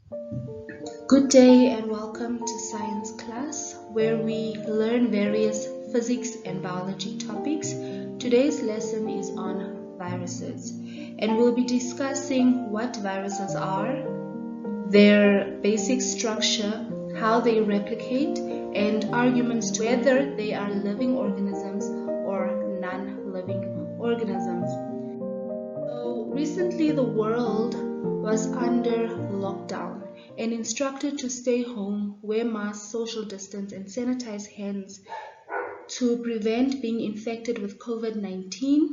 Good day and welcome to science class where we learn various physics and biology topics. Today's lesson is on viruses and we'll be discussing what viruses are, their basic structure, how they replicate, and arguments to whether they are living organisms or non-living organisms. So recently the world was under lockdown and instructed to stay home, wear masks, social distance, and sanitize hands to prevent being infected with COVID-19,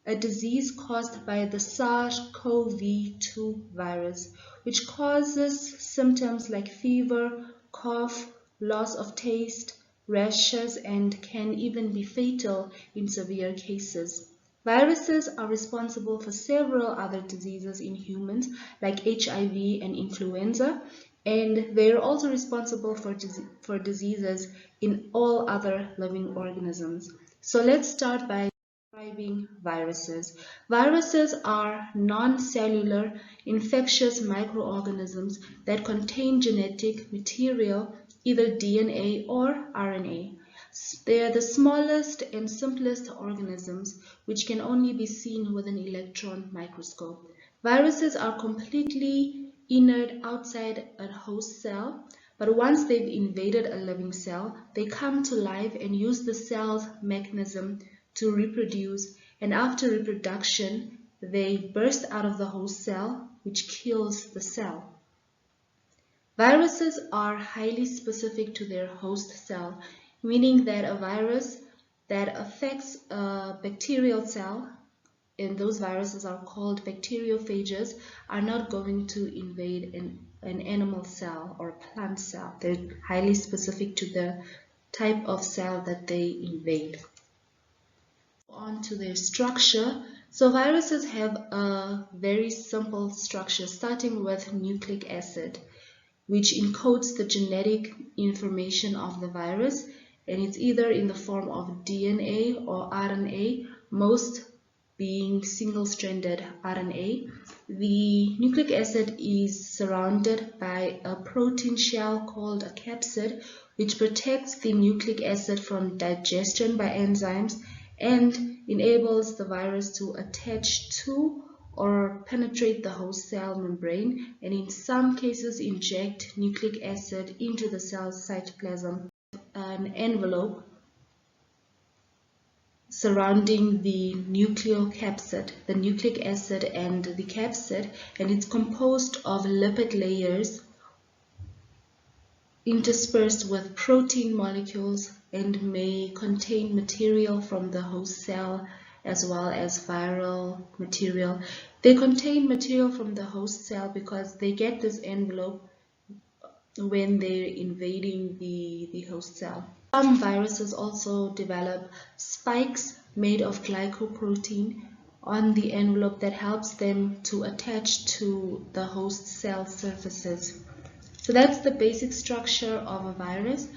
a disease caused by the SARS-CoV-2 virus, which causes symptoms like fever, cough, loss of taste, rashes, and can even be fatal in severe cases. Viruses are responsible for several other diseases in humans, like HIV and influenza, and they are also responsible for diseases in all other living organisms. So let's start by describing viruses. Viruses are non-cellular infectious microorganisms that contain genetic material, either DNA or RNA. They are the smallest and simplest organisms which can only be seen with an electron microscope. Viruses are completely inert outside a host cell, but once they've invaded a living cell, they come to life and use the cell's mechanism to reproduce, and after reproduction, they burst out of the host cell, which kills the cell. Viruses are highly specific to their host cell, meaning that a virus that affects a bacterial cell, and those viruses are called bacteriophages, are not going to invade an animal cell or a plant cell. They're highly specific to the type of cell that they invade. On to their structure. So viruses have a very simple structure, starting with nucleic acid, which encodes the genetic information of the virus, and it's either in the form of DNA or RNA, most being single-stranded RNA. The nucleic acid is surrounded by a protein shell called a capsid, which protects the nucleic acid from digestion by enzymes and enables the virus to attach to or penetrate the host cell membrane, and in some cases inject nucleic acid into the cell's cytoplasm, an envelope surrounding the nucleocapsid, the nucleic acid and the capsid, and it's composed of lipid layers interspersed with protein molecules and may contain material from the host cell as well as viral material. They contain material from the host cell because they get this envelope when they're invading the host cell. Some viruses also develop spikes made of glycoprotein on the envelope that helps them to attach to the host cell surfaces. So that's the basic structure of a virus,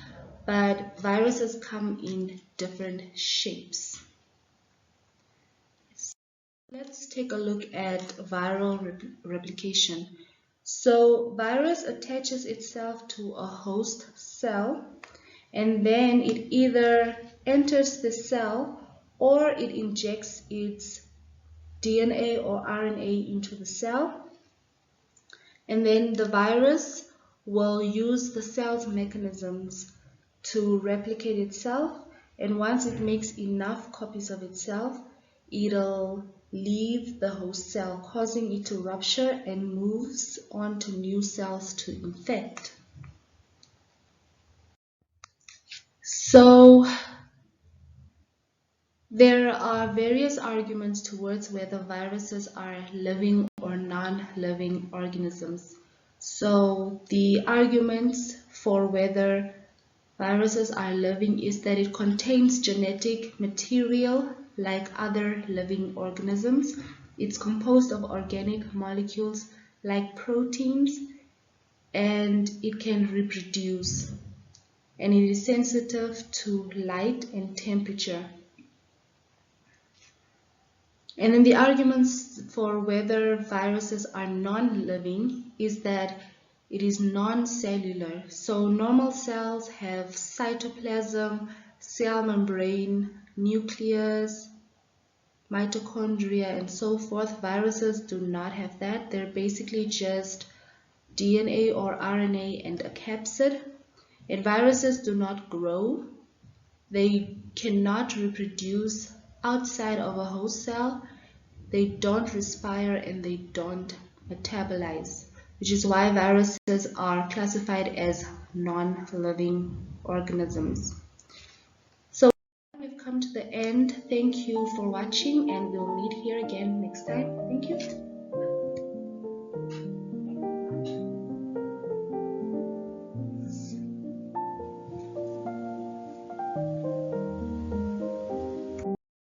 but viruses come in different shapes. Let's take a look at viral replication. So virus attaches itself to a host cell, and then it either enters the cell or it injects its DNA or RNA into the cell, and then the virus will use the cell's mechanisms to replicate itself, and once it makes enough copies of itself, it'll leave the host cell, causing it to rupture and moves on to new cells to infect. So there are various arguments towards whether viruses are living or non-living organisms. So the arguments for whether viruses are living is that it contains genetic material like other living organisms. It's composed of organic molecules like proteins, and it can reproduce, and it is sensitive to light and temperature. And then the arguments for whether viruses are non-living is that It is non-cellular. So normal cells have cytoplasm, cell membrane, nucleus, mitochondria, and so forth. Viruses do not have that. They're basically just DNA or RNA and a capsid. And viruses do not grow. They cannot reproduce outside of a host cell. They don't respire and they don't metabolize, which is why viruses are classified as non-living organisms. So we've come to the end. Thank you for watching, and we'll meet here again next time.